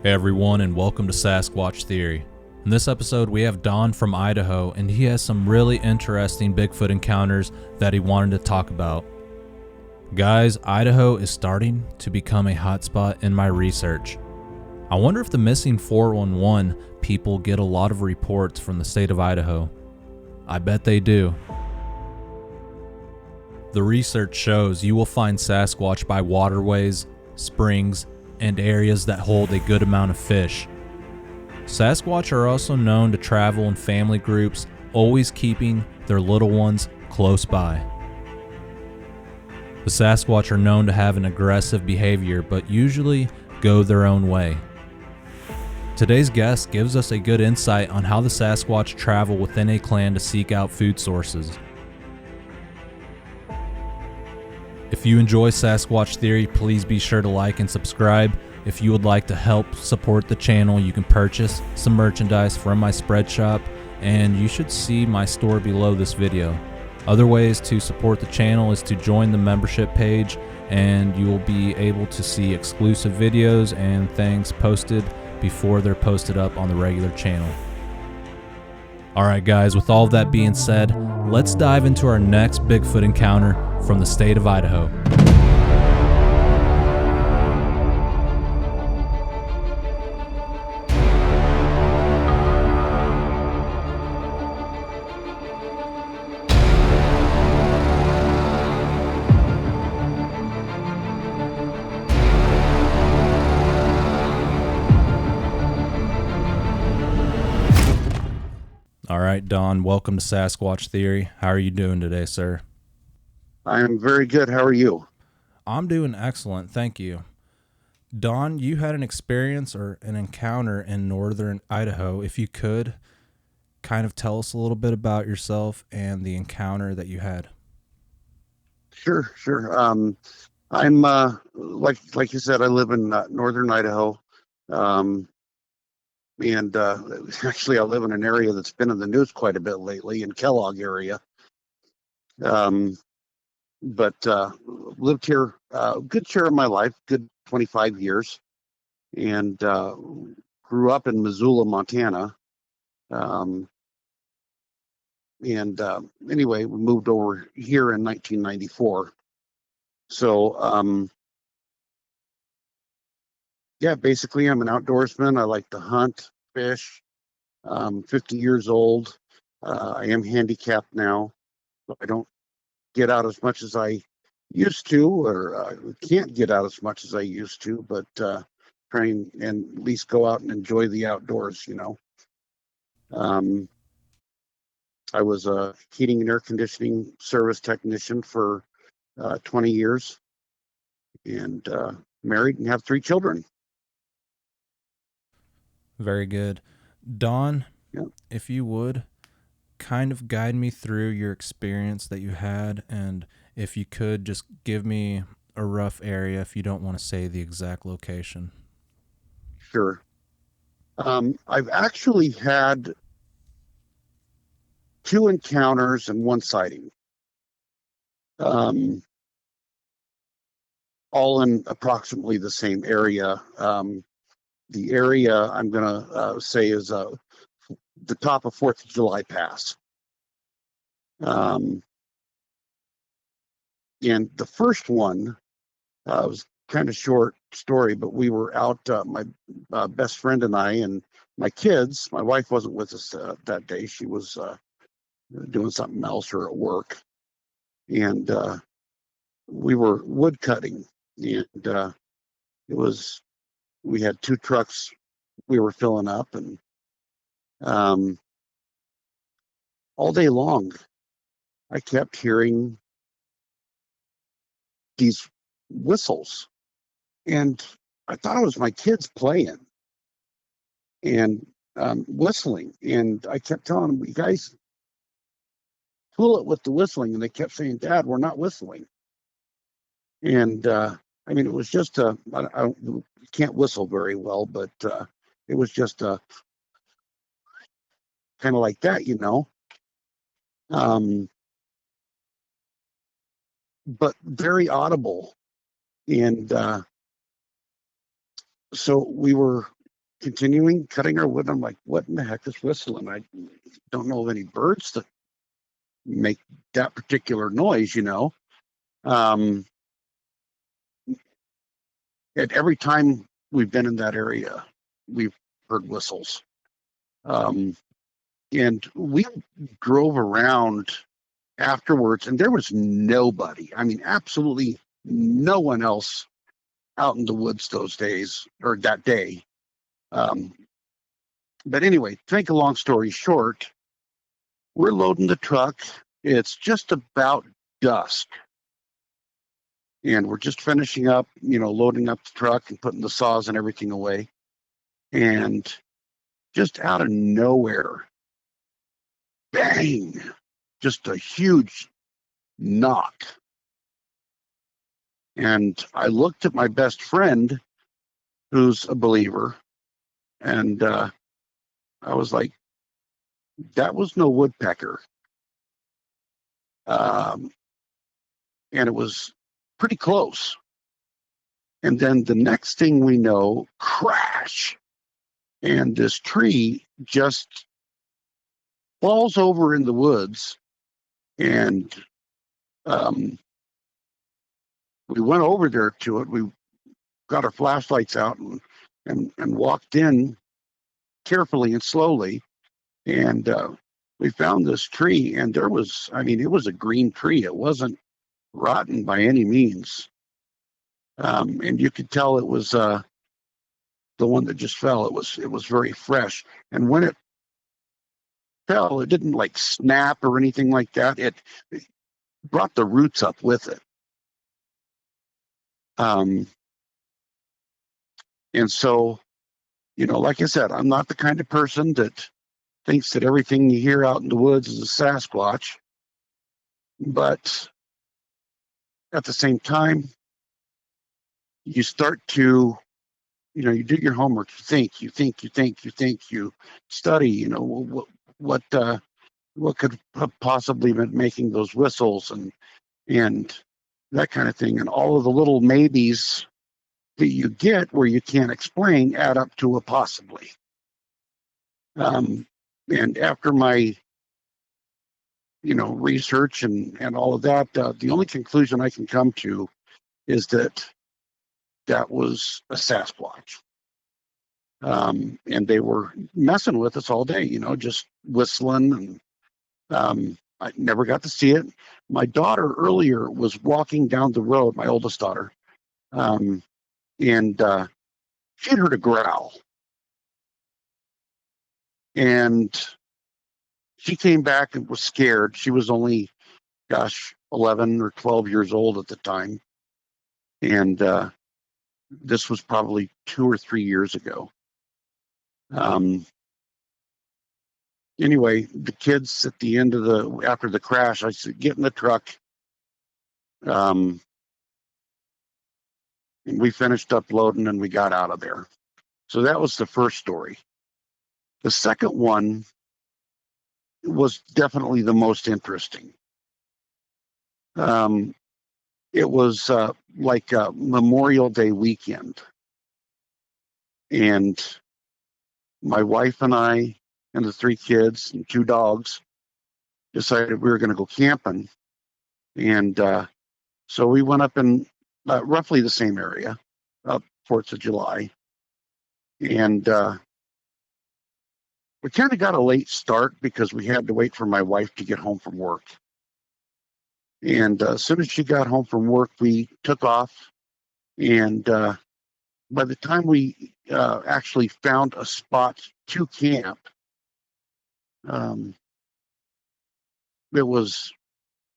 Hey everyone, and welcome to Sasquatch Theory. In this episode, we have Don from Idaho, and he has some really interesting Bigfoot encounters that he wanted to talk about. Guys, Idaho is starting to become a hotspot in my research. I wonder if the missing 411 people get a lot of reports from the state of Idaho. I bet they do. The research shows you will find Sasquatch by waterways, springs, and areas that hold a good amount of fish. Sasquatch are also known to travel in family groups, always keeping their little ones close by. The Sasquatch are known to have an aggressive behavior, but usually go their own way. Today's guest gives us a good insight on how the Sasquatch travel within a clan to seek out food sources. If you enjoy Sasquatch Theory, please be sure to like and subscribe. If you would like to help support the channel, you can purchase some merchandise from my spread shop, and you should see my store below this video. Other ways to support the channel is to join the membership page, and you will be able to see exclusive videos and things posted before they're posted up on the regular channel. Alright guys, with all of that being said, let's dive into our next Bigfoot encounter from the state of Idaho. All right, Don, welcome to Sasquatch Theory. How are you doing today, sir? I'm very good. How are you? I'm doing excellent, thank you. Don, you had an experience or an encounter in northern Idaho. If you could kind of tell us a little bit about yourself and the encounter that you had. Sure. I'm like you said, I live in northern Idaho, um, and actually, I live in an area that's been in the news quite a bit lately, in Kellogg area. Um, but lived here a good share of my life, good 25 years, and grew up in Missoula, Montana. Um, and anyway, we moved over here in 1994. So, yeah, basically, I'm an outdoorsman. I like to hunt, fish. 50 years old. I am handicapped now. I don't get out as much as I used to, or can't get out as much as I used to, but trying and at least go out and enjoy the outdoors. Um, I was a heating and air conditioning service technician for 20 years and married and have 3 children. Very good. Don, Yeah. if you would kind of guide me through your experience that you had, and if you could just give me a rough area if you don't want to say the exact location. Sure. I've actually had 2 encounters and 1 sighting, um, all in approximately the same area. The area I'm going to say is the top of 4th of July Pass. And the first one was kind of short story, but we were out, my best friend and I, and my kids. My wife wasn't with us that day. She was doing something else or at work. And we were wood cutting. And we had 2 trucks we were filling up. And um, all day long, I kept hearing these whistles. And I thought it was my kids playing and whistling. And I kept telling them, you guys, cool it with the whistling. And they kept saying, Dad, we're not whistling. And I mean, it was just I can't whistle very well, but it was just kind of like that. Um, but very audible. And so we were continuing cutting our wood. I'm like, what in the heck is whistling? I don't know of any birds that make that particular noise, you know. Um, and every time we've been in that area, we've heard whistles. Um, and we drove around afterwards, and there was nobody. I mean, absolutely no one else out in the woods those days or that day. Um, but anyway, to make a long story short, we're loading the truck. It's just about dusk. And we're just finishing up, you know, loading up the truck and putting the saws and everything away. And just out of nowhere, bang, just a huge knock. And I looked at my best friend, who's a believer, and I was like, that was no woodpecker. Um, and it was pretty close. And then the next thing we know, crash. And this tree just falls over in the woods. And we went over there to it. We got our flashlights out and walked in carefully and slowly. And we found this tree, and there was, I mean, it was a green tree. It wasn't rotten by any means. And you could tell it was the one that just fell. It was very fresh. And when it fell, it didn't like snap or anything like that. It brought the roots up with it. And so, you know, like I said, I'm not the kind of person that thinks that everything you hear out in the woods is a Sasquatch. But at the same time, you start to, you know, you do your homework, you study, you know, what could have possibly been making those whistles and that kind of thing. And all of the little maybes that you get where you can't explain add up to a possibly. And after my, you know, research and all of that, the only conclusion I can come to is that that was a Sasquatch. And they were messing with us all day, you know, just whistling. And I never got to see it. My daughter earlier was walking down the road, my oldest daughter, and she'd heard a growl. And she came back and was scared. She was only, 11 or 12 years old at the time. And this was probably 2 or 3 years ago. Anyway, the kids at the end of after the crash, I said, get in the truck. And we finished up loading and we got out of there. So that was the first story. The second one was definitely the most interesting. It was like a Memorial Day weekend. And my wife and I and the 3 kids and 2 dogs decided we were going to go camping. And so we went up in roughly the same area, up 4th of July. And we kind of got a late start because we had to wait for my wife to get home from work. And as soon as she got home from work, we took off. And by the time we actually found a spot to camp, it was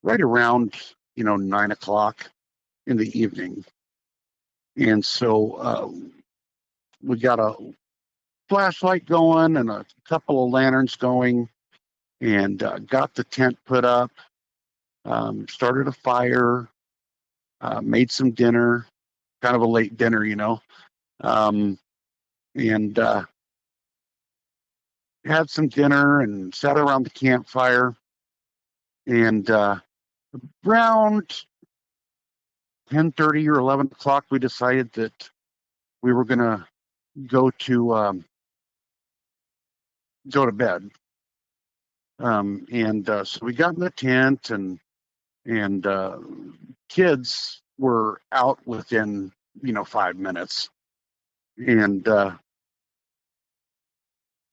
right around, 9 o'clock in the evening. And so we got a flashlight going and a couple of lanterns going and got the tent put up, started a fire, made some dinner, kind of a late dinner, and had some dinner and sat around the campfire. And around 10:30 or 11 o'clock, we decided that we were going to go to go to bed. So we got in the tent, and kids were out within 5 minutes, and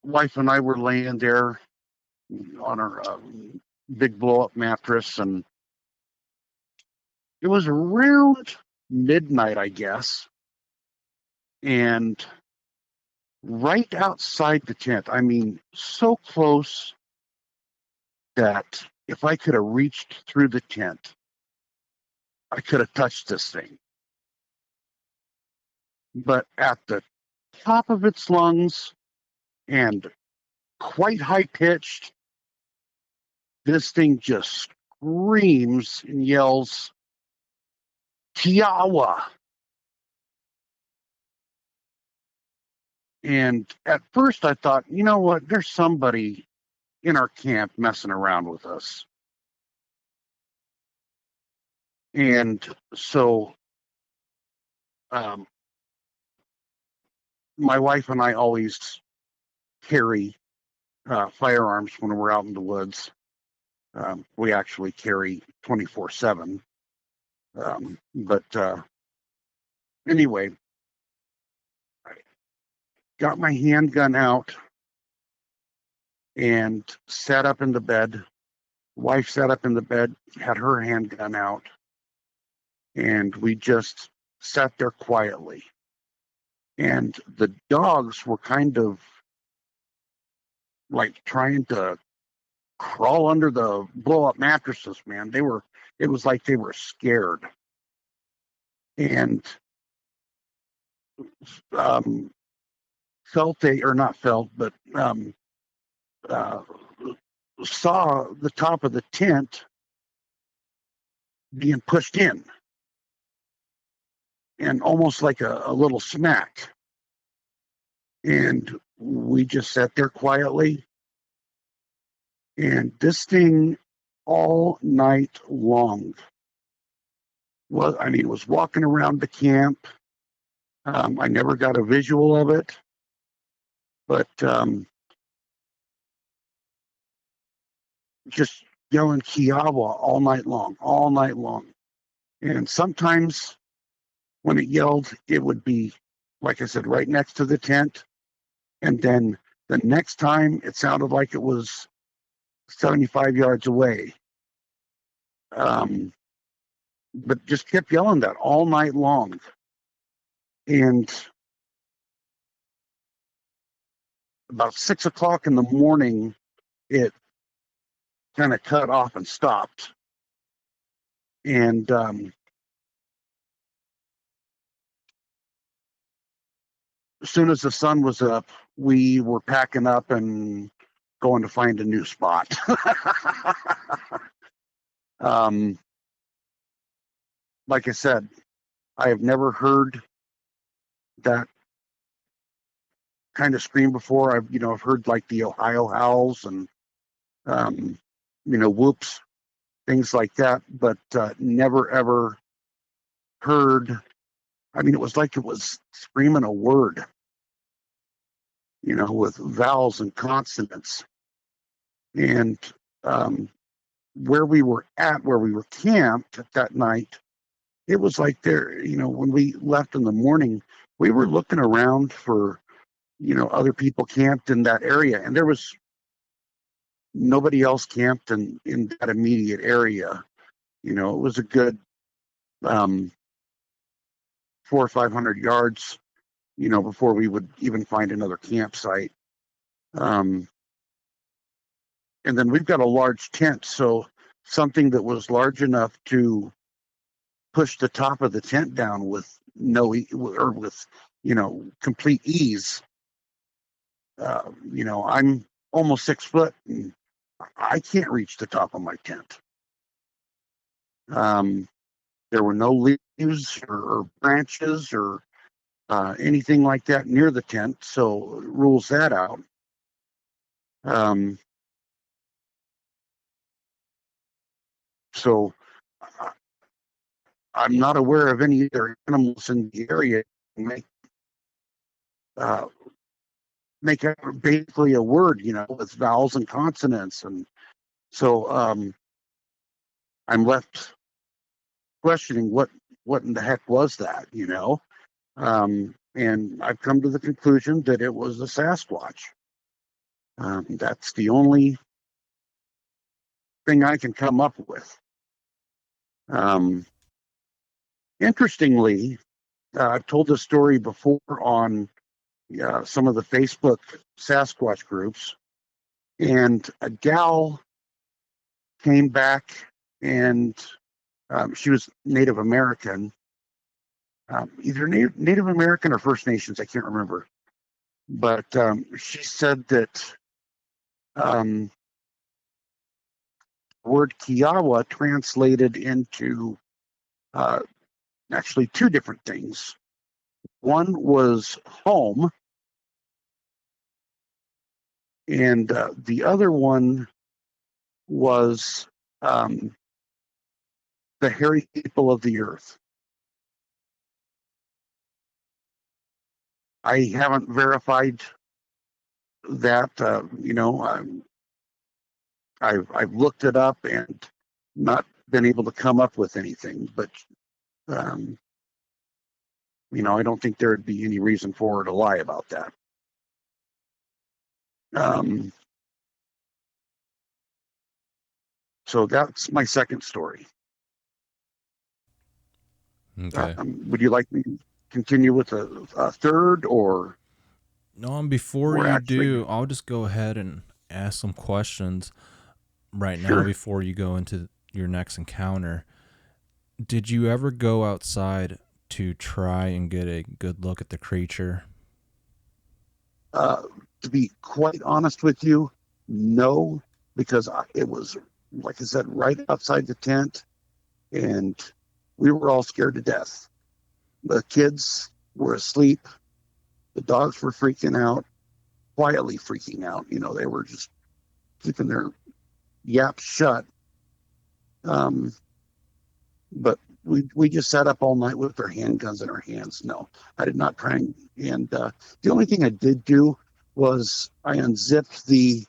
wife and I were laying there on our big blow up mattress, and it was around midnight, I guess, and right outside the tent, I mean, so close that if I could have reached through the tent, I could have touched this thing. But at the top of its lungs and quite high pitched, this thing just screams and yells, Kiawa. And at first I thought, you know what, there's somebody in our camp messing around with us. And so my wife and I always carry firearms when we're out in the woods. We actually carry 24/7. But anyway, I got my handgun out and sat up in the bed. Wife sat up in the bed, had her handgun out, and we just sat there quietly. And the dogs were kind of like trying to crawl under the blow up mattresses, man. It was like they were scared. And felt they, or not felt, but uh, saw the top of the tent being pushed in, and almost like a little smack. And we just sat there quietly. And this thing all night long it was walking around the camp. I never got a visual of it, but just yelling Kiawa all night long, all night long. And sometimes when it yelled, it would be, like I said, right next to the tent. And then the next time it sounded like it was 75 yards away. But just kept yelling that all night long. And about 6 o'clock in the morning, it kind of cut off and stopped. And as soon as the sun was up, we were packing up and going to find a new spot. Like I said, I have never heard that kind of scream before. I've heard like the Ohio howls and whoops, things like that, but never ever heard. I mean, it was like it was screaming a word, with vowels and consonants. And where we were camped at that night, it was like when we left in the morning, we were looking around for, other people camped in that area, and there was nobody else camped in that immediate area. It was a good 400 or 500 yards, before we would even find another campsite. And then we've got a large tent, so something that was large enough to push the top of the tent down with complete ease. I'm almost 6 foot, and I can't reach the top of my tent. There were no leaves or branches or anything like that near the tent, so it rules that out. So I'm not aware of any other animals in the area that make make it basically a word, with vowels and consonants. And so I'm left questioning what in the heck was that, and I've come to the conclusion that it was a Sasquatch. That's the only thing I can come up with. Interestingly, I've told this story before on some of the Facebook Sasquatch groups, and a gal came back, and she was Native American, either Native American or First Nations, I can't remember. But she said that word Kiowa translated into actually two different things. One was home, and the other one was the hairy people of the earth. I haven't verified that. I've looked it up and not been able to come up with anything. But I don't think there'd be any reason for her to lie about that. So that's my second story. Okay. Would you like me to continue with a third, or? No, before you do, I'll just go ahead and ask some questions right now before you go into your next encounter. Did you ever go outside to try and get a good look at the creature? To be quite honest with you, no, because it was, like I said, right outside the tent, and we were all scared to death. The kids were asleep. The dogs were freaking out, quietly freaking out. They were just keeping their yaps shut. But we just sat up all night with our handguns in our hands. No, I did not try. And the only thing I did do was I unzipped the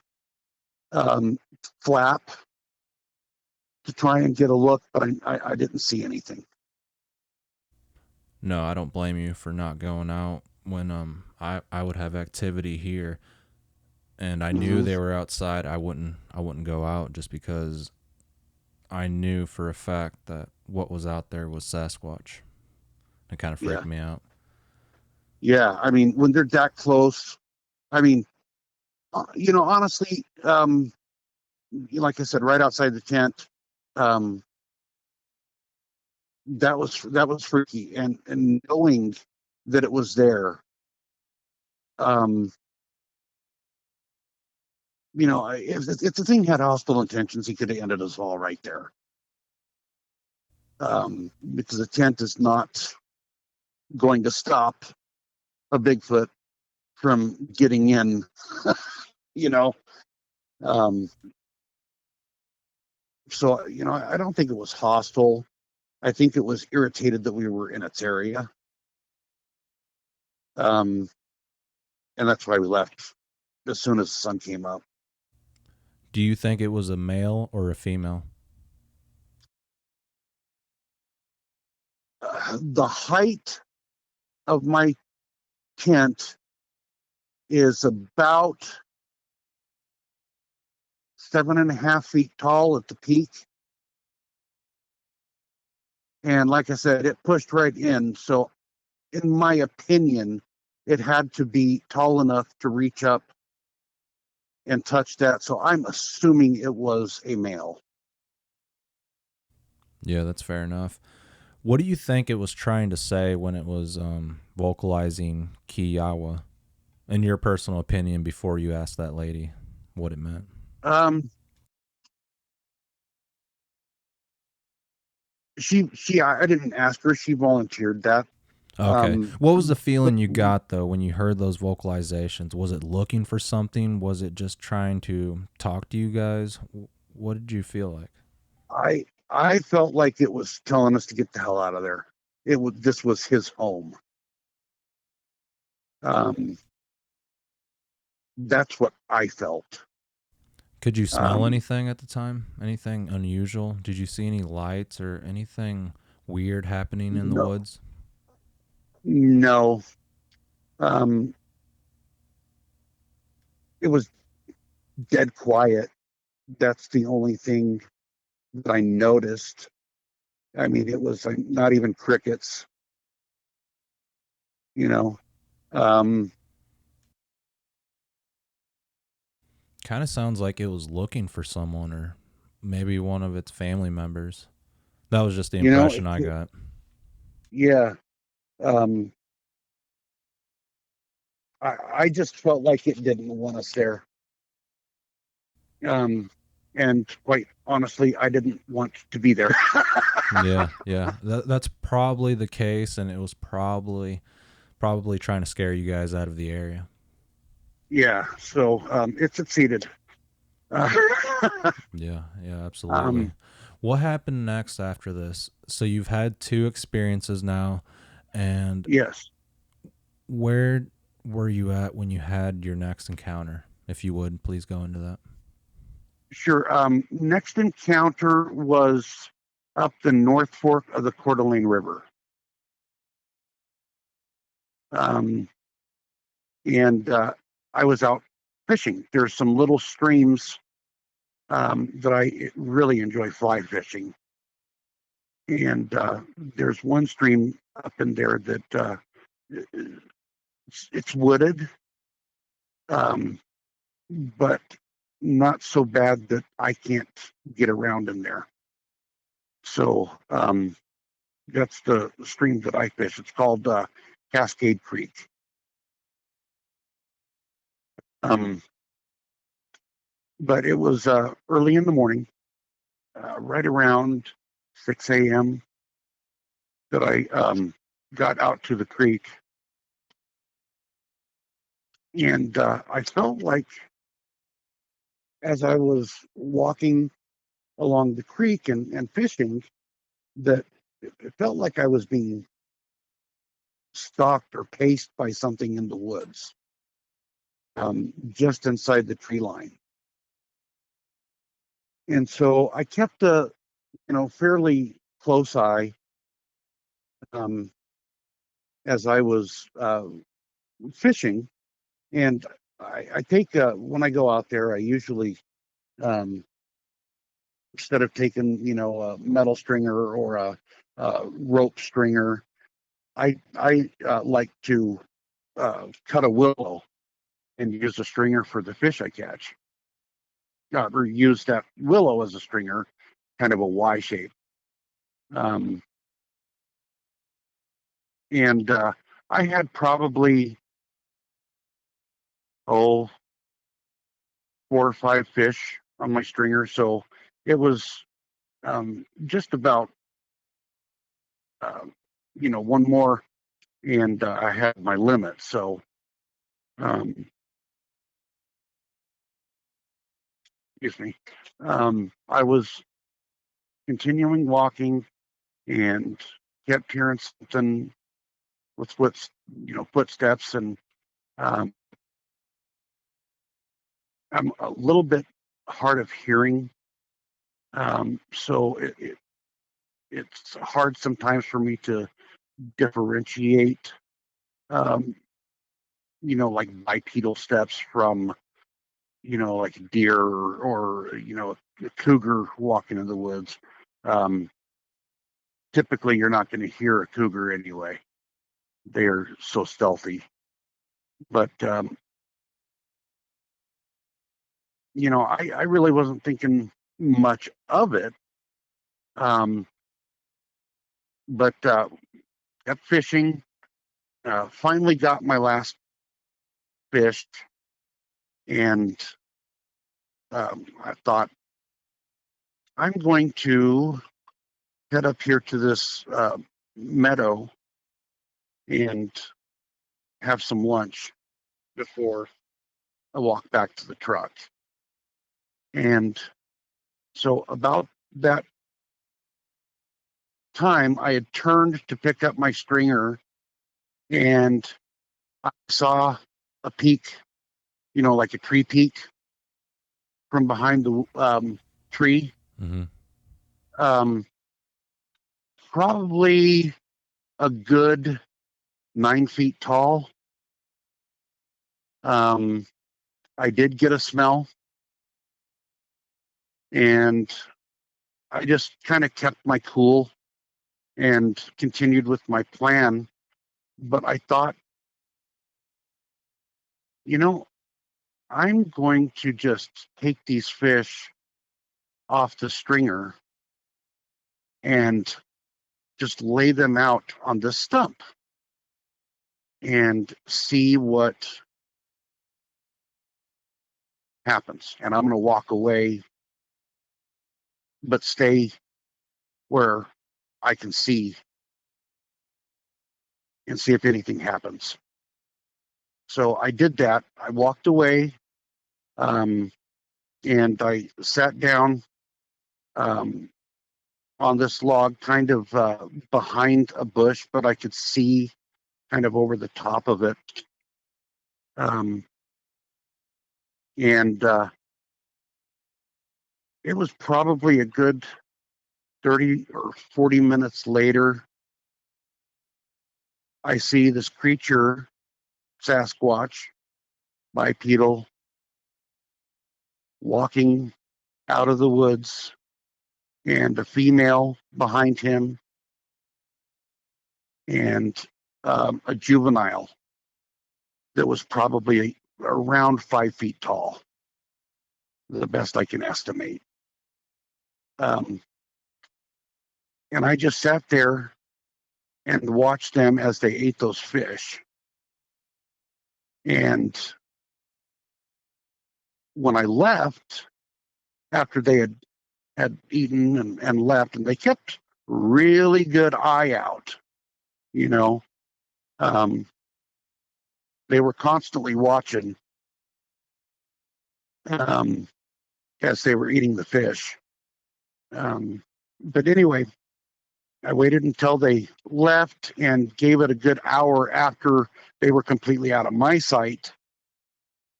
flap to try and get a look, but I didn't see anything. No, I don't blame you for not going out when I would have activity here and I knew they were outside. I wouldn't go out just because I knew for a fact that what was out there was Sasquatch. It kind of freaked me out. Yeah, I mean, when they're that close, I mean, honestly, like I said, right outside the tent, that was freaky, and knowing that it was there, if the thing had hostile intentions, he could have ended us all right there. Because the tent is not going to stop a Bigfoot from getting in, So, I don't think it was hostile. I think it was irritated that we were in its area. And that's why we left as soon as the sun came up. Do you think it was a male or a female? The height of my tent is about 7.5 feet tall at the peak. And like I said, it pushed right in. So in my opinion, it had to be tall enough to reach up and touch that. So I'm assuming it was a male. Yeah, that's fair enough. What do you think it was trying to say when it was vocalizing Kiyawa? In your personal opinion, before you asked that lady what it meant. I didn't ask her. She volunteered that. Okay. What was the feeling you got though when you heard those vocalizations? Was it looking for something? Was it just trying to talk to you guys? What did you feel like? I felt like it was telling us to get the hell out of there. This was his home. That's what I felt. Could you smell Um, anything at the time? Anything unusual? Did you see any lights or anything weird happening in the no, woods? no. Um, it was dead quiet. That's the only thing that I noticed. I mean, it was like not even crickets, you know. Um, Kind of sounds like it was looking for someone or maybe one of its family members. That was just the you know, impression I got. yeah. Um, I just felt like it didn't want us there. Um, and quite honestly, I didn't want to be there. Yeah, yeah. That's probably the case, and it was probably trying to scare you guys out of the area. Yeah, so it succeeded. Uh, Yeah, yeah, absolutely. um, What happened next after this? So you've had two experiences now, and yes, where were you at when you had your next encounter? If you would, please go into that. sure. Next encounter was up the North Fork of the Coeur d'Alene River. Um, and I was out fishing. There's some little streams that I really enjoy fly fishing. And there's one stream up in there that it's wooded, um, but not so bad that I can't get around in there. So that's the stream that I fish. It's called Cascade Creek. Um, but it was early in the morning, right around 6 a.m. that I got out to the creek. And I felt like as I was walking along the creek and fishing, that it felt like I was being stalked or paced by something in the woods, just inside the tree line. And so I kept a fairly close eye um, as I was fishing. And I take when I go out there, I usually um, instead of taking a metal stringer or a rope stringer, I like to cut a willow and use a stringer for the fish I catch. Or use that willow as a stringer, kind of a Y shape. Um, and I had probably oh 4 or 5 fish on my stringer, so it was just about uh, one more, and I had my limit. So um, excuse me, I was continuing walking and kept hearing something with footsteps, and um, I'm a little bit hard of hearing, so it's hard sometimes for me to differentiate, um, like bipedal steps from, like a deer or a cougar walking in the woods. Um, Typically, you're not going to hear a cougar anyway. They're so stealthy. But, I really wasn't thinking much of it. Um, but kept fishing, finally got my last fish, and I thought, I'm going to head up here to this meadow and have some lunch before I walk back to the truck. And so about that time, I had turned to pick up my stringer, and I saw a peak like a tree peak from behind the tree. Mm-hmm. Um, Probably a good 9 feet tall. Um, I did get a smell, and I just kind of kept my cool and continued with my plan. But I thought, you know, I'm going to just take these fish off the stringer and just lay them out on this stump and see what happens. And I'm going to walk away, but stay where I can see and see if anything happens. So I did that. I walked away, and I sat down on this log, kind of behind a bush, but I could see kind of over the top of it. Um, and It was probably a good 30 or 40 minutes later. I see this creature, Sasquatch, bipedal, walking out of the woods, and a female behind him, and a juvenile that was probably around 5 feet tall, the best I can estimate. Um, and I just sat there and watched them as they ate those fish. And when I left, after they had eaten and left, and they kept really good eye out, you know. Um, they were constantly watching um, as they were eating the fish. But anyway, I waited until they left and gave it a good hour after they were completely out of my sight.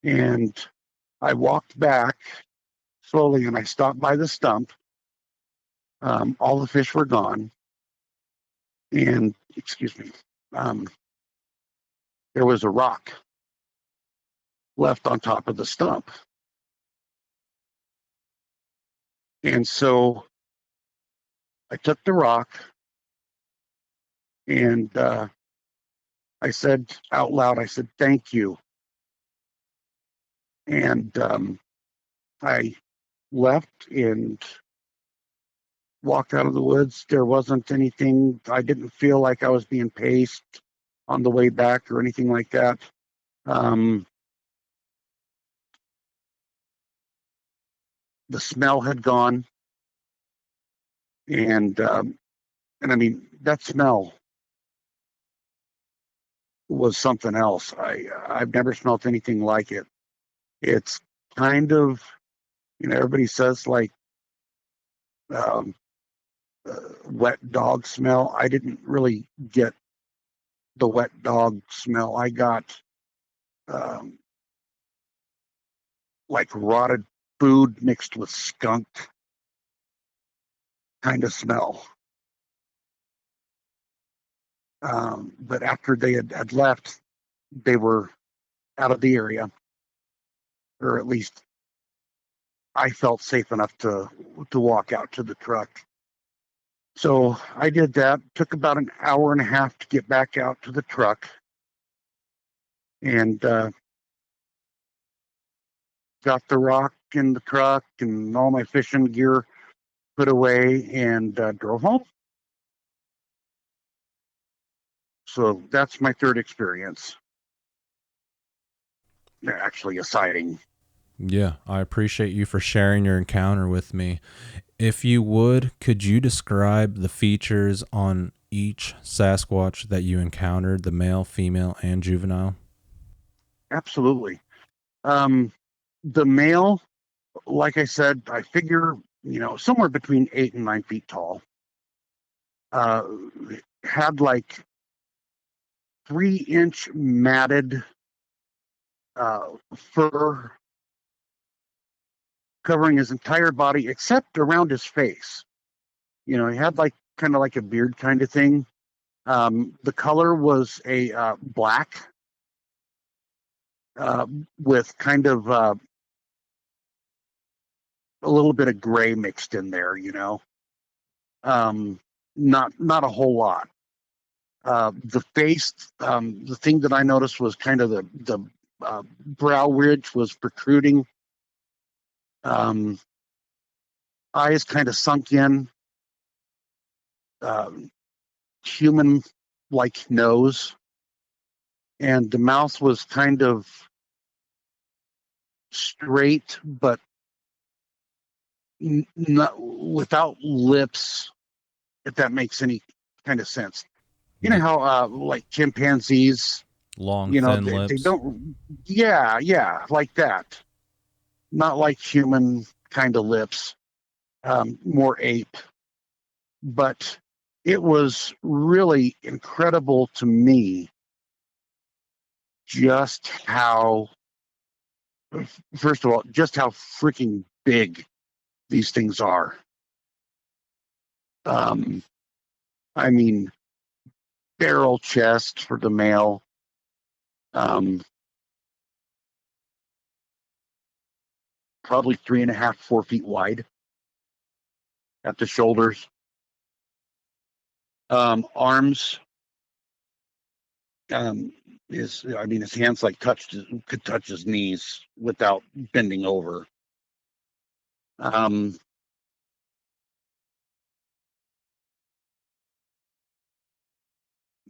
And I walked back slowly, and I stopped by the stump. All the fish were gone. And, excuse me, there was a rock left on top of the stump. And so I took the rock, and I said out loud, I said, "Thank you." And I left and walked out of the woods. There wasn't anything. I didn't feel like I was being paced on the way back or anything like that. The smell had gone, and I mean, that smell was something else. I've never smelled anything like it. It's kind of, everybody says like um, wet dog smell. I didn't really get the wet dog smell. I got um, like rotted food mixed with skunk kind of smell. But after they had left, they were out of the area, or at least I felt safe enough to walk out to the truck. So I did that. Took about an hour and a half to get back out to the truck, and got the rock in the truck and all my fishing gear put away, and drove home. So that's my third experience. Actually, a sighting. Yeah, I appreciate you for sharing your encounter with me. If you would, could you describe the features on each Sasquatch that you encountered, the male, female, and juvenile? Absolutely. The male, like I said, I figure, somewhere between 8 and 9 feet tall. Had like 3-inch matted fur covering his entire body except around his face. He had like kind of like a beard kind of thing. The color was a black with kind of a little bit of gray mixed in there. Not a whole lot. The face, the thing that I noticed was kind of the brow ridge was protruding. Eyes kind of sunk in. Human like nose, and the mouth was kind of straight but not without lips, if that makes any kind of sense. You know how like chimpanzees, Long, thin they lips. don't, yeah, like that. Not like human kind of lips, more ape. But it was really incredible to me just how, first of all, just how freaking big these things are. I mean, barrel chest for the male. Probably 3.5, 4 feet wide at the shoulders. Arms. His hands like could touch his knees without bending over.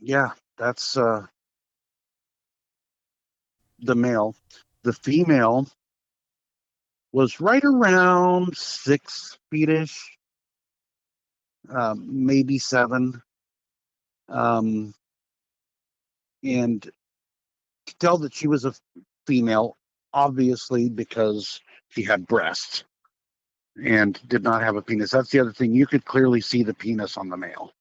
Yeah, that's the male. The female was right around 6 feet-ish, maybe 7. And to tell that she was a female, obviously, because she had breasts and did not have a penis. That's the other thing. You could clearly see the penis on the male.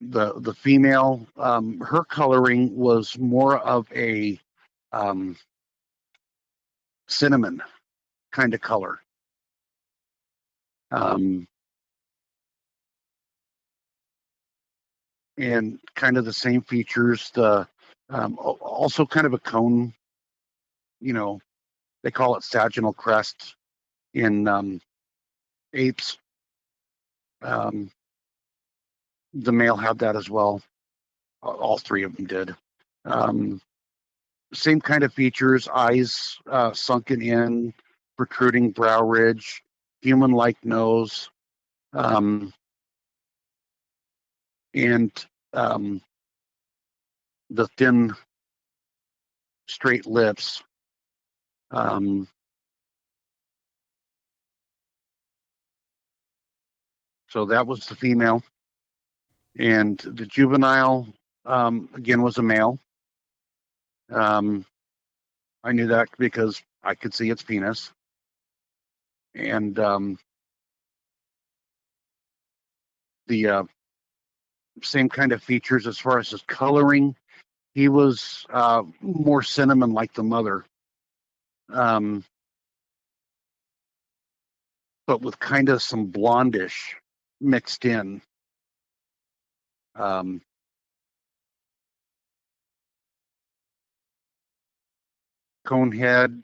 The female, her coloring was more of a cinnamon kind of color. And kind of the same features. Also kind of a cone. They call it sagittal crest in apes. The male had that as well. All 3 of them did. Same kind of features: eyes sunken in, protruding brow ridge, human-like nose, and the thin, straight lips. So that was the female. And the juvenile, again, was a male. I knew that because I could see its penis. And the same kind of features as far as his coloring. He was more cinnamon like the mother, but with kind of some blondish mixed in. Cone head,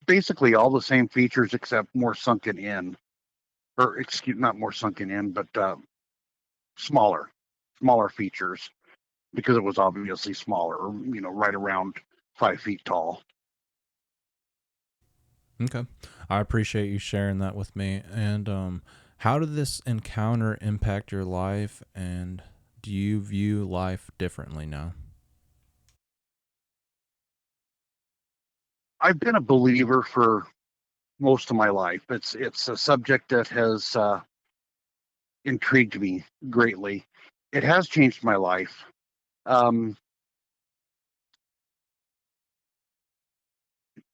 basically all the same features except more sunken in, or not more sunken in, but smaller features, because it was obviously smaller, right around 5 feet tall. Okay. I appreciate you sharing that with me. And how did this encounter impact your life, and do you view life differently now? I've been a believer for most of my life. It's a subject that has intrigued me greatly. It has changed my life.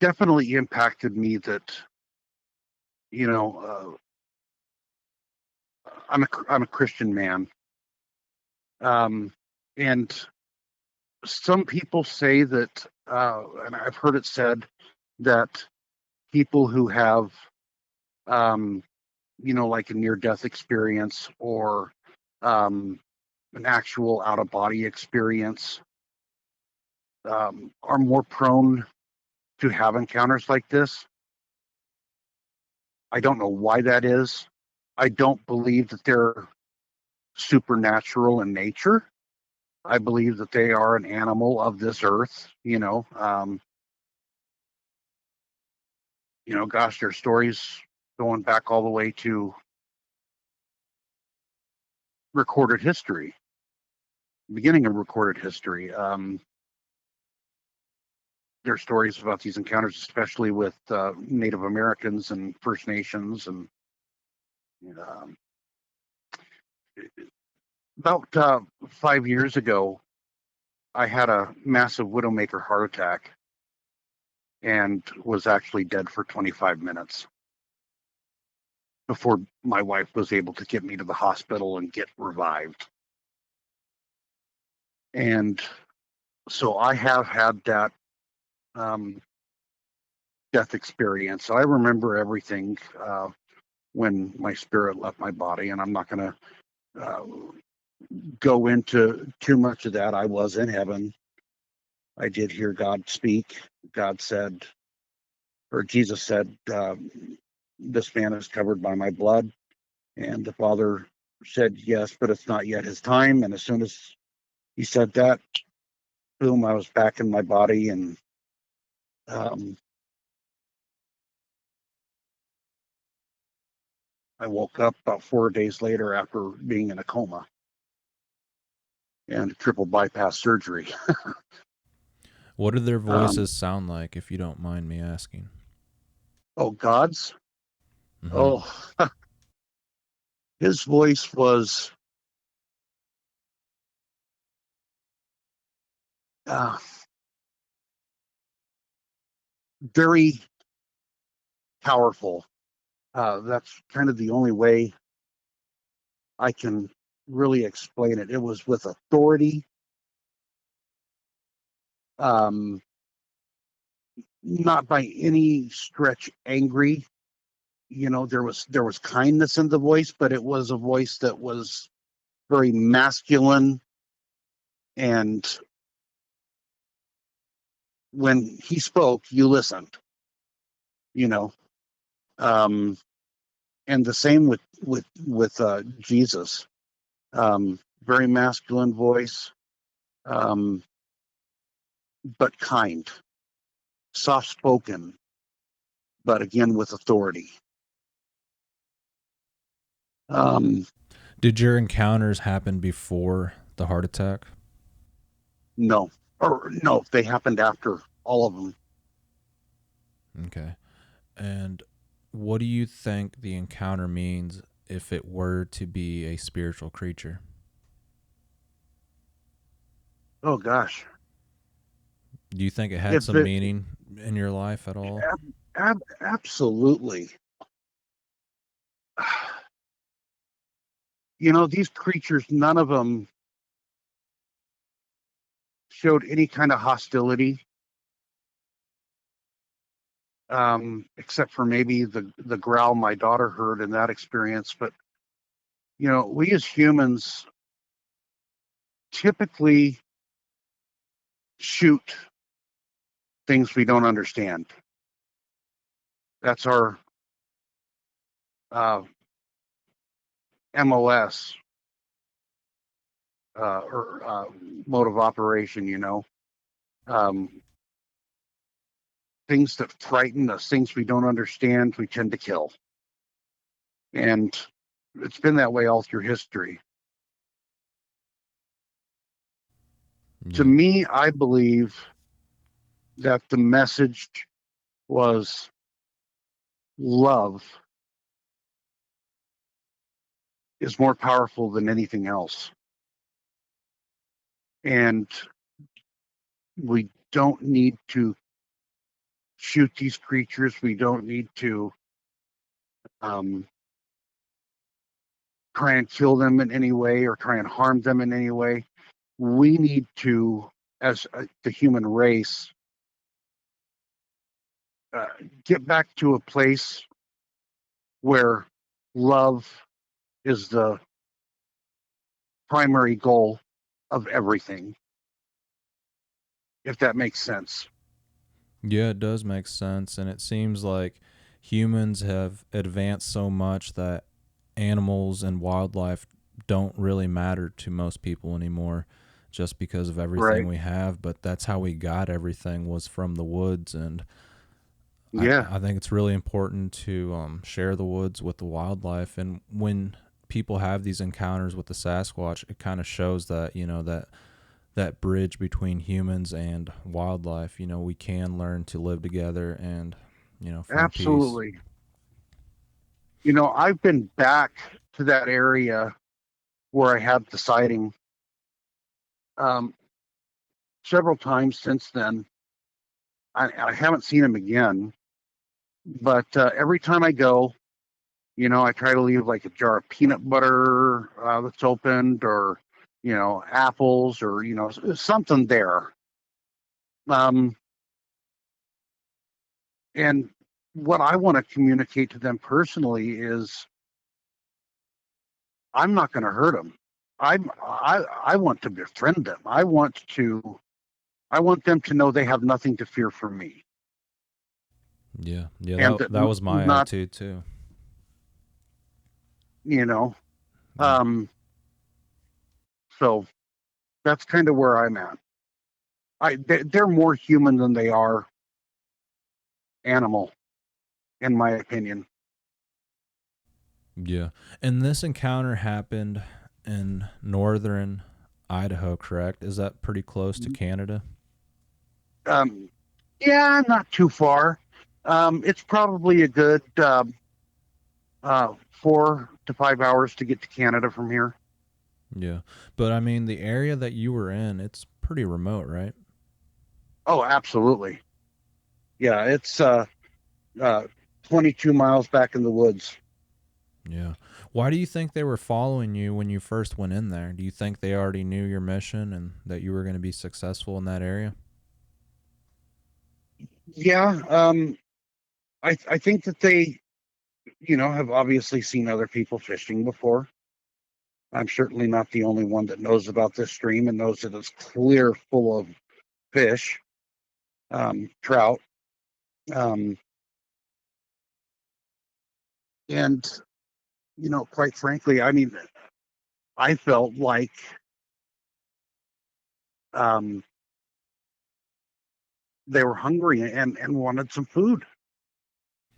Definitely impacted me that, I'm a Christian man. And some people say that, and I've heard it said that people who have, like a near-death experience or an actual out-of-body experience, are more prone to have encounters like this. I don't know why that is. I don't believe that they're supernatural in nature. I believe that they are an animal of this earth. Gosh, there's stories going back all the way to recorded history, beginning of recorded history. There's stories about these encounters, especially with Native Americans and First Nations, and um, about 5 years ago, I had a massive widowmaker heart attack and was actually dead for 25 minutes before my wife was able to get me to the hospital and get revived. And so I have had that death experience. So I remember everything when my spirit left my body, and I'm not going to go into too much of that. I was in heaven. I did hear God speak. God said, or Jesus said, this man is covered by my blood. And the Father said, yes, but it's not yet his time. And as soon as he said that, boom, I was back in my body. And I woke up about 4 days later after being in a coma and triple bypass surgery. What do their voices sound like, if you don't mind me asking? Oh, God's? Mm-hmm. Oh, his voice was very powerful. That's kind of the only way I can really explain it. It was with authority, not by any stretch angry. There was kindness in the voice, but it was a voice that was very masculine. And when he spoke, you listened. You know, um, and the same with Jesus. Very masculine voice, um, but kind, soft spoken, but again with authority. Did your encounters happen before the heart attack? No, or no, they happened after all of them. Okay. And what do you think the encounter means if it were to be a spiritual creature? Oh gosh, Do you think it had if some it meaning in your life at all? absolutely. These creatures, none of them showed any kind of hostility, except for maybe the growl my daughter heard in that experience. But we as humans typically shoot things we don't understand. That's our MOS, or mode of operation. Um, things that frighten us, things we don't understand, we tend to kill. And it's been that way all through history. Yeah. To me, I believe that the message was love is more powerful than anything else. And we don't need to shoot these creatures. We don't need to try and kill them in any way or try and harm them in any way. we need to, as the human race, get back to a place where love is the primary goal of everything, if that makes sense. Yeah, it does make sense. And it seems like humans have advanced so much that animals and wildlife don't really matter to most people anymore just because of everything Right. we have. But that's how we got everything, was from the woods. And Yeah, I think it's really important to share the woods with the wildlife. And when people have these encounters with the Sasquatch, it kind of shows that, that bridge between humans and wildlife. We can learn to live together and, find peace. absolutely. I've been back to that area where I had the sighting um, several times since then. I haven't seen him again, but every time I go, I try to leave like a jar of peanut butter that's opened, or apples, or something there. Um, and what I want to communicate to them personally is I'm not going to hurt them. I want to befriend them. I want them to know they have nothing to fear from me, Yeah, yeah, and that that that was my not attitude too. you know. Yeah, Um, so that's kind of where I'm at. They're more human than they are animal, in my opinion. yeah. And this encounter happened in northern Idaho, correct? Is that pretty close to Canada? Um, yeah, not too far. It's probably a good 4 to 5 hours to get to Canada from here. Yeah, but I mean, the area that you were in, it's pretty remote, right? Oh, absolutely. Yeah, it's uh, 22 miles back in the woods. Yeah. Why do you think they were following you when you first went in there? Do you think they already knew your mission and that you were going to be successful in that area? Yeah, I think that they, have obviously seen other people fishing before. I'm certainly not the only one that knows about this stream and knows that it's clear full of fish, trout, um, and quite frankly, I mean, I felt like um, they were hungry and wanted some food,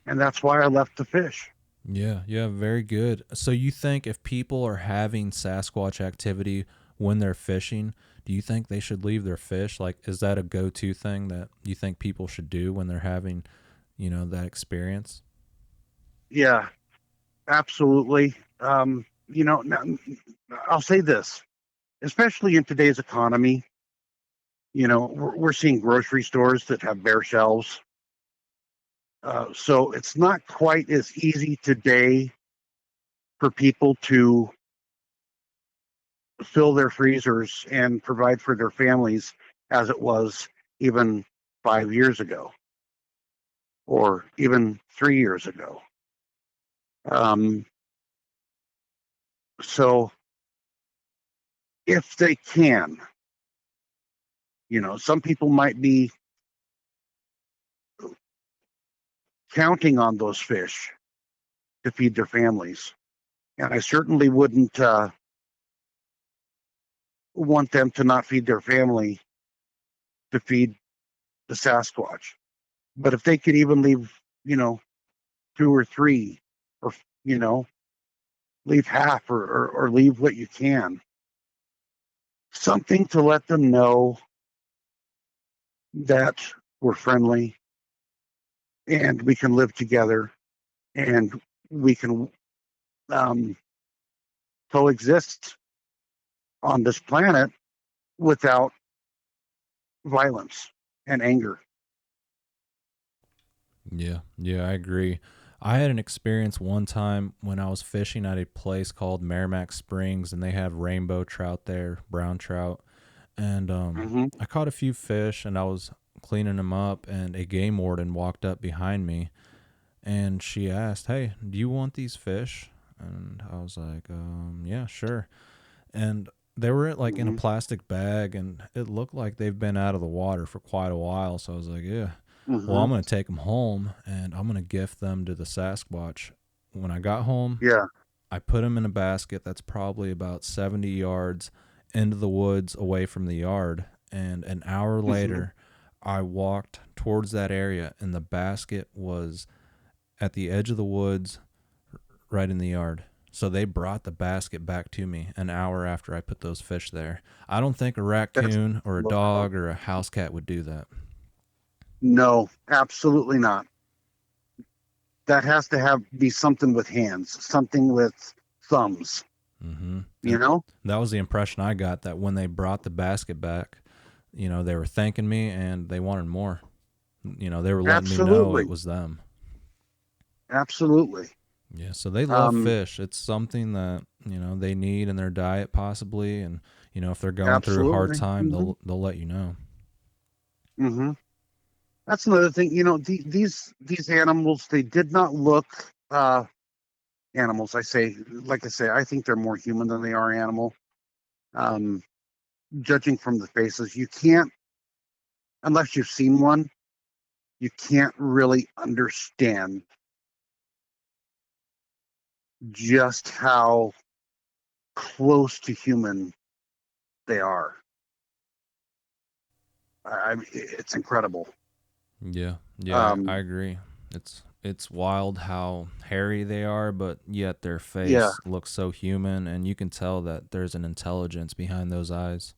and that's why I left the fish. Yeah, yeah, very good. So you think if people are having Sasquatch activity when they're fishing, do you think they should leave their fish? Like, is that a go-to thing that you think people should do when they're having, that experience? Yeah, absolutely. Now, I'll say this, especially in today's economy, we're seeing grocery stores that have bare shelves. So it's not quite as easy today for people to fill their freezers and provide for their families as it was even 5 years ago or even 3 years ago. Um, so if they can, some people might be counting on those fish to feed their families. And I certainly wouldn't want them to not feed their family to feed the Sasquatch. But if they could even leave, two or three, or leave half, or leave what you can, something to let them know that we're friendly and we can live together and we can um, coexist on this planet without violence and anger. Yeah, yeah, I agree. I had an experience one time when I was fishing at a place called Merrimack Springs, and they have rainbow trout there, brown trout. And Mm-hmm. I caught a few fish, and I was cleaning them up, and a game warden walked up behind me, and she asked, "Hey, do you want these fish?" And I was like, "Yeah, sure." And they were like in a Mm-hmm. plastic bag, and it looked like they've been out of the water for quite a while. So I was like, "Yeah, well, Mm-hmm. I'm gonna take them home, and I'm gonna gift them to the Sasquatch." When I got home, Yeah. I put them in a basket that's probably about 70 yards into the woods away from the yard. And an hour Mm-hmm. later, I walked towards that area, and the basket was at the edge of the woods right in the yard. So they brought the basket back to me an hour after I put those fish there. I don't think a That's raccoon or a wow. dog or a house cat would do that. No, absolutely not. That has to have be something with hands, something with thumbs, Mm-hmm. you And know? that was the impression I got, that when they brought the basket back, they were thanking me and they wanted more. They were letting me know it Absolutely. was them. Absolutely. Yeah, so they love Um, fish. It's something that, they need in their diet possibly, and if they're going through a hard absolutely. time, Mm-hmm. they'll let you know. Mm-hmm. That's another thing. These animals, they did not look animals. Like I say, I think they're more human than they are animal. Um, Judging from the faces, you can't, unless you've seen one, you can't really understand just how close to human they are. It's incredible. Yeah. Yeah, I Um, agree. It's wild how hairy they are, but yet their yeah, face looks so human, and you can tell that there's an intelligence behind those eyes.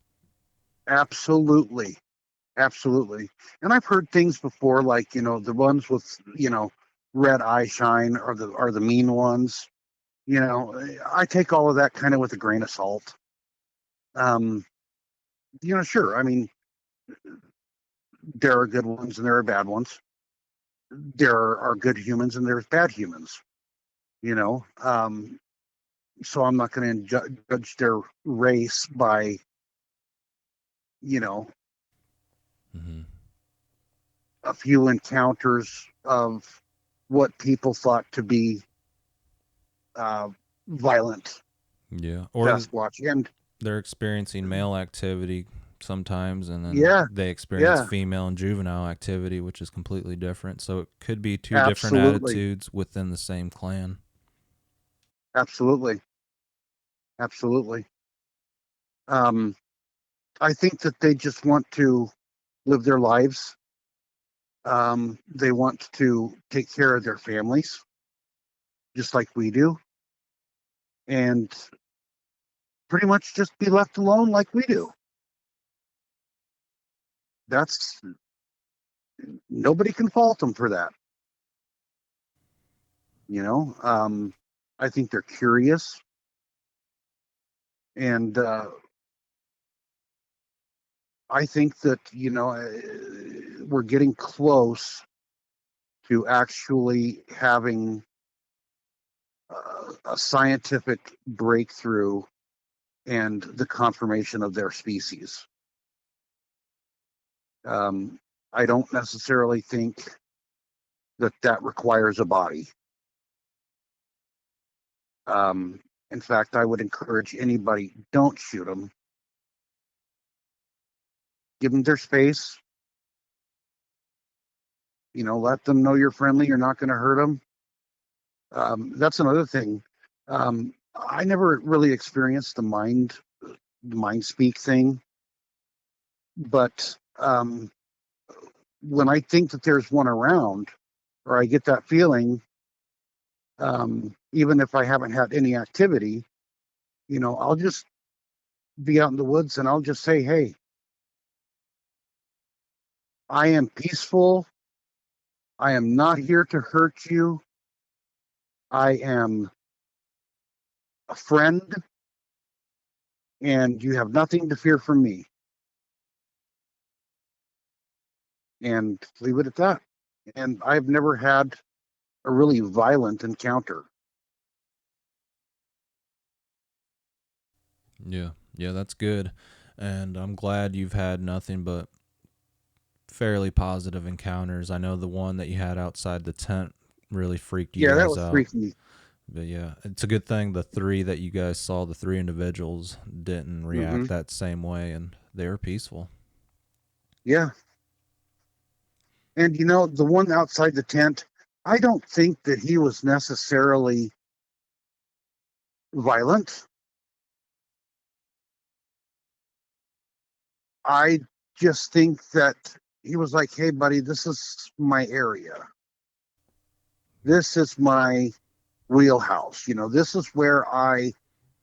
absolutely, absolutely. And I've heard things before, like the ones with red eye shine are the mean ones. I take all of that kind of with a grain of salt. Um, sure. I mean, there are good ones and there are bad ones. There are good humans and there's bad humans. You know, so I'm not going to judge their race by you know Hmm. a few encounters of what people thought to be uh, violent Yeah. Or Sasquatch. And they're experiencing male activity sometimes, and then yeah, they experience yeah, female and juvenile activity, which is completely different. So it could be two different absolutely, attitudes within the same clan. absolutely, absolutely. Um, I think that they just want to live their lives. They want to take care of their families, just like we do, and pretty much just be left alone like we do. That's Nobody can fault them for that. You know, I think they're curious, and I think that we're getting close to actually having a scientific breakthrough and the confirmation of their species. Um, I don't necessarily think that requires a body. Um, in fact, I would encourage anybody, don't shoot them. Give them their space. Let them know you're friendly. You're not going to hurt them. That's another thing. I never really experienced the mind speak thing, but when I think that there's one around, or I get that feeling, even if I haven't had any activity, I'll just be out in the woods and I'll just say, "Hey, I am peaceful. I am not here to hurt you. I am a friend, and you have nothing to fear from me." And leave it at that. And I've never had a really violent encounter. Yeah. Yeah, that's good. And I'm glad you've had nothing but fairly positive encounters. I know the one that you had outside the tent really freaked you Yeah, that guys was out. freaky. But yeah, it's a good thing the three that you guys saw, the three individuals, didn't Hmm. react that same way and they were peaceful. Yeah. And the one outside the tent, I don't think that he was necessarily violent. I just think that he was like, "Hey, buddy, this is my area. This is my wheelhouse. This is where I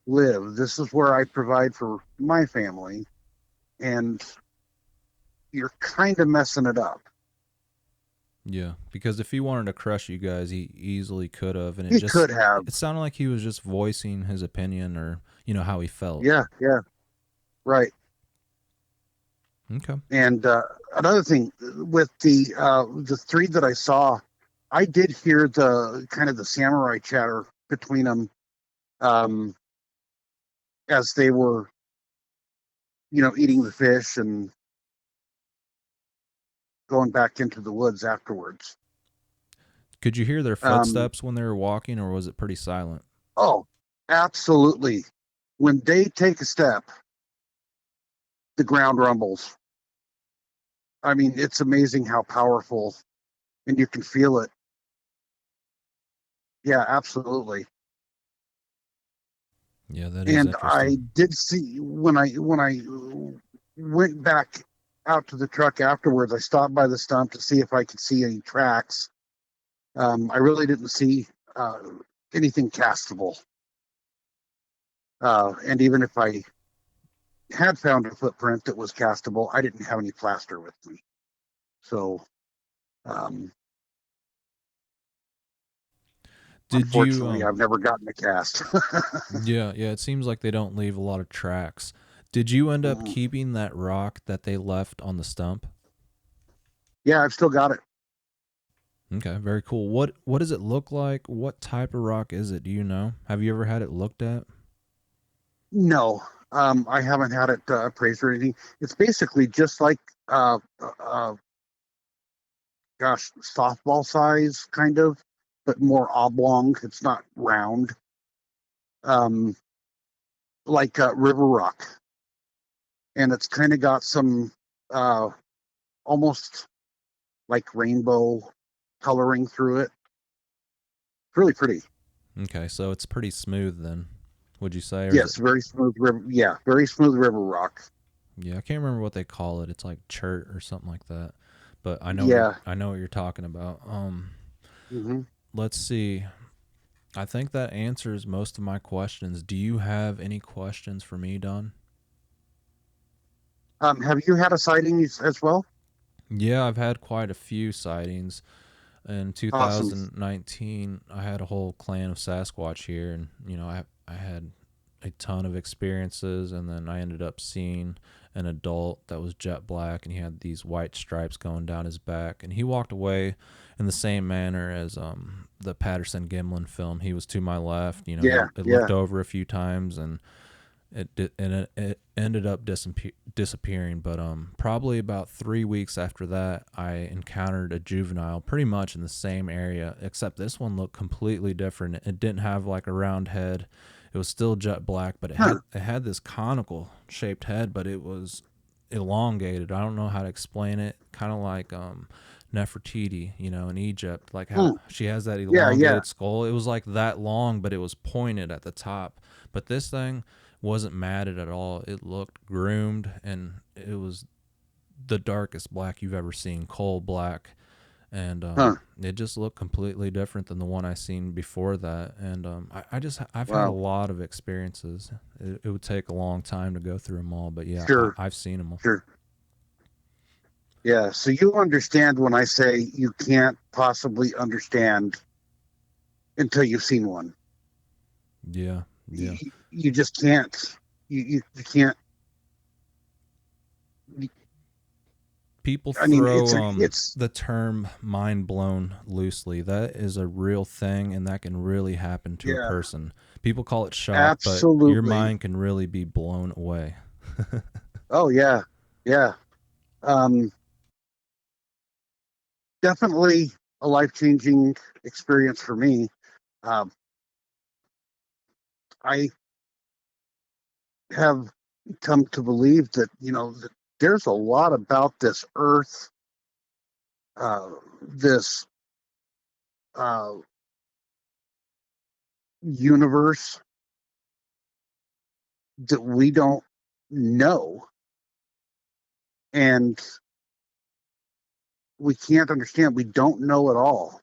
live. This is where I provide for my family. And you're kind of messing it up." Yeah, because if he wanted to crush you guys, he easily could have, and He could have. it sounded like he was just voicing his opinion or how he felt. Yeah, yeah, right. Okay. And another thing with the three that I saw, I did hear the kind of the samurai chatter between them, um, as they were, eating the fish and going back into the woods afterwards. Could you hear their Um, footsteps when they were walking, or was it pretty silent? oh, absolutely. When they take a step, the ground rumbles. I mean, it's amazing how powerful, and you can feel it. Yeah, absolutely. Yeah, that is And I interesting. did see when I went back out to the truck afterwards. I stopped by the stump to see if I could see any tracks. I really didn't see uh, anything castable, and even if I had found a footprint that was castable, I didn't have any plaster with me. So, um, Did you unfortunately, I've never gotten a cast. Yeah, yeah, it seems like they don't leave a lot of tracks. Did you end up Mhm. keeping that rock that they left on the stump? Yeah, I've still got it. Okay, very cool. What does it look like? What type of rock is it? Do you know? Have you ever had it looked at? No, I haven't had it appraised or anything. It's basically just like, uh, uh, gosh, softball size, kind of, but more oblong. It's not round, um, like river rock, and it's kind of got some uh, almost like rainbow coloring through it. Really pretty. Okay, so it's pretty smooth then, would you say, or is it? Yes, very smooth river. Yeah, very smooth river rock. Yeah, I can't remember what they call it. It's like chert or something like that. But Yeah. I know what you're talking about. Hmm. Let's see. I think that answers most of my questions. Do you have any questions for me, Don? Have you had a sighting as well? Yeah, I've had quite a few sightings. In Awesome. 2019, I had a whole clan of Sasquatch here, and I had a ton of experiences, and then I ended up seeing an adult that was jet black, and he had these white stripes going down his back, and he walked away in the same manner as the Patterson Gimlin film. He was to my left, Yeah, it looked yeah. over a few times, and it ended up disappearing. But probably about 3 weeks after that, I encountered a juvenile, pretty much in the same area, except this one looked completely different. It didn't have like a round head. It was still jet black, but Huh. it had this conical shaped head, but it was elongated. I don't know how to explain it. Kind of like Nefertiti, in Egypt, like how Hmm. she has that Yeah, yeah. elongated skull. It was like that long, but it was pointed at the top. But this thing wasn't matted at all. It looked groomed, and it was the darkest black you've ever seen, coal black. And Huh. it just looked completely different than the one I seen before that. And I've had a Wow. lot of experiences. It would take a long time to go through them all, but yeah, Sure, I've seen them all. sure. Yeah. So you understand when I say you can't possibly understand until you've seen one. Yeah, yeah. You just can't. You can't. People I mean, throw it's the term mind blown loosely. That is a real thing, and that can really happen to a yeah, person. People call it shock, but your absolutely. mind can really be blown away. Oh yeah, yeah. Um, Definitely a life-changing experience for me. Um, I have come to believe that that there's a lot about this Earth, this uh, universe that we don't know, and we can't understand. We don't know at all,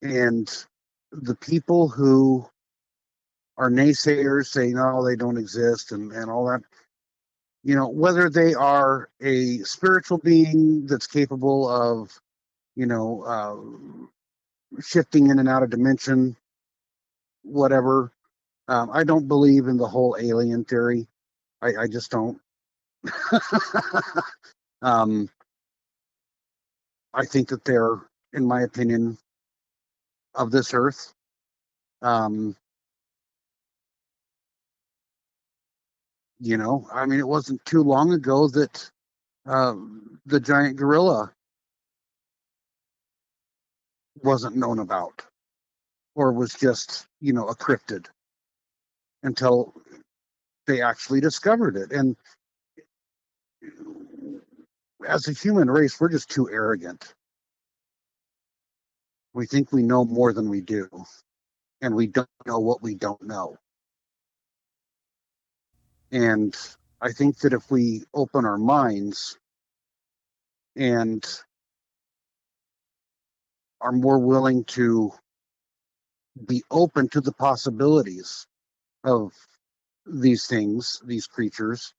and the people who are naysayers say no, they don't exist, and all that. Whether they are a spiritual being that's capable of, you know, shifting in and out of dimension, whatever. I don't believe in the whole alien theory. I just don't. um, I think that they're, in my opinion, of this earth. Um, I mean, it wasn't too long ago that uh, the giant gorilla wasn't known about, or was just, a cryptid until they actually discovered it. And as a human race, we're just too arrogant. We think we know more than we do, and we don't know what we don't know. And I think that if we open our minds and are more willing to be open to the possibilities of these things, these creatures,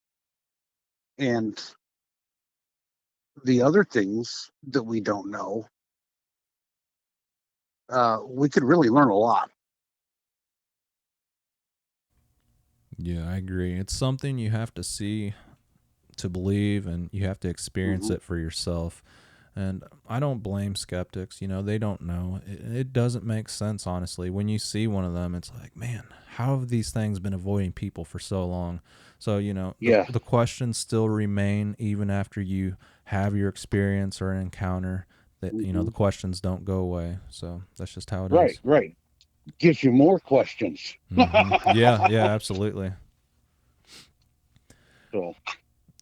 and the other things that we don't know, we could really learn a lot. Yeah, I agree. It's something you have to see to believe, and you have to experience Mm-hmm. it for yourself. And I don't blame skeptics. They don't know. It doesn't make sense, honestly. When you see one of them, it's like, man, how have these things been avoiding people for so long? So, Yeah. the questions still remain even after you have your experience or an encounter. That Mm-hmm. the questions don't go away. So that's just how it Right, is. right. Gives you more questions. Yeah, yeah, absolutely. So,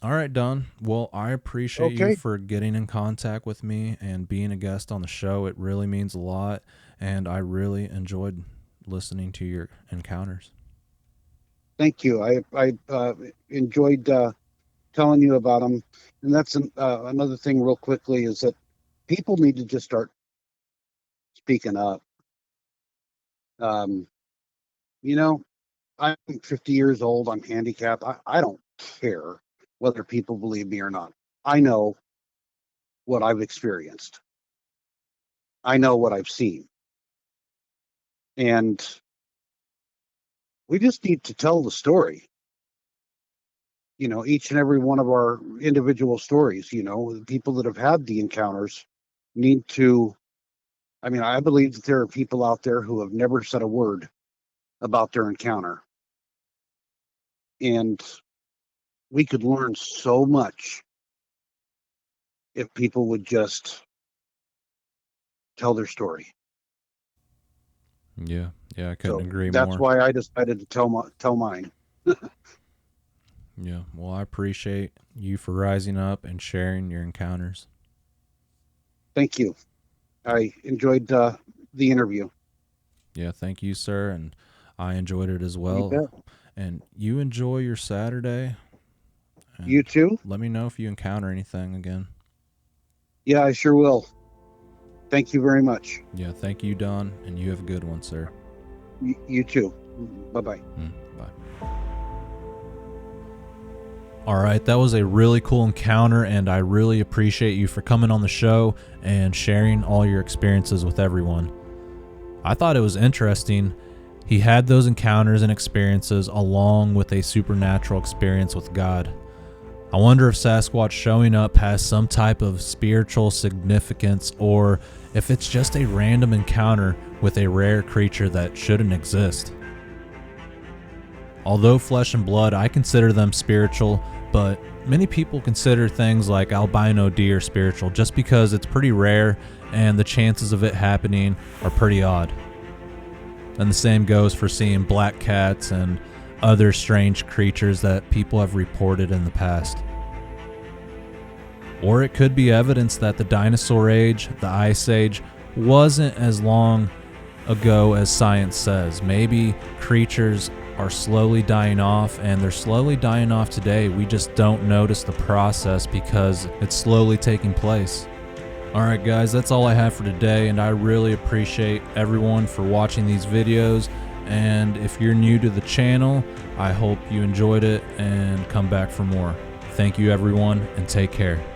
All right, Don. Well, I appreciate you okay. for getting in contact with me and being a guest on the show. It really means a lot, and I really enjoyed listening to your encounters. Thank you. I enjoyed telling you about them. And that's another thing, real quickly, is that people need to just start speaking up. Um, you know, I'm 50 years old. I'm handicapped. I don't care whether people believe me or not. I know what I've experienced. I know what I've seen. And we just need to tell the story. Each and every one of our individual stories, the people that have had the encounters need to. I mean, I believe that there are people out there who have never said a word about their encounter. And we could learn so much if people would just tell their story. Yeah, yeah, I couldn't So agree that's more. why I decided to tell mine. Yeah, well, I appreciate you for rising up and sharing your encounters. Thank you. I enjoyed the interview. Yeah, thank you, sir, and I enjoyed it as You well. bet. And you enjoy your Saturday, You and too? let me know if you encounter anything again. Yeah, I sure will. Thank you very much. Yeah, thank you, Don, and you have a good one, sir. You too. Bye bye. Bye. All right, that was a really cool encounter, and I really appreciate you for coming on the show and sharing all your experiences with everyone. I thought it was interesting. He had those encounters and experiences along with a supernatural experience with God. I wonder if Sasquatch showing up has some type of spiritual significance, or if it's just a random encounter with a rare creature that shouldn't exist. Although flesh and blood, I consider them spiritual, but many people consider things like albino deer spiritual just because it's pretty rare and the chances of it happening are pretty odd. And the same goes for seeing black cats and other strange creatures that people have reported in the past. Or it could be evidence that the dinosaur age, the ice age, wasn't as long ago as science says. Maybe creatures are slowly dying off, and they're slowly dying off today. We just don't notice the process because it's slowly taking place. Alright guys, that's all I have for today, and I really appreciate everyone for watching these videos. And if you're new to the channel, I hope you enjoyed it and come back for more. Thank you everyone, and take care.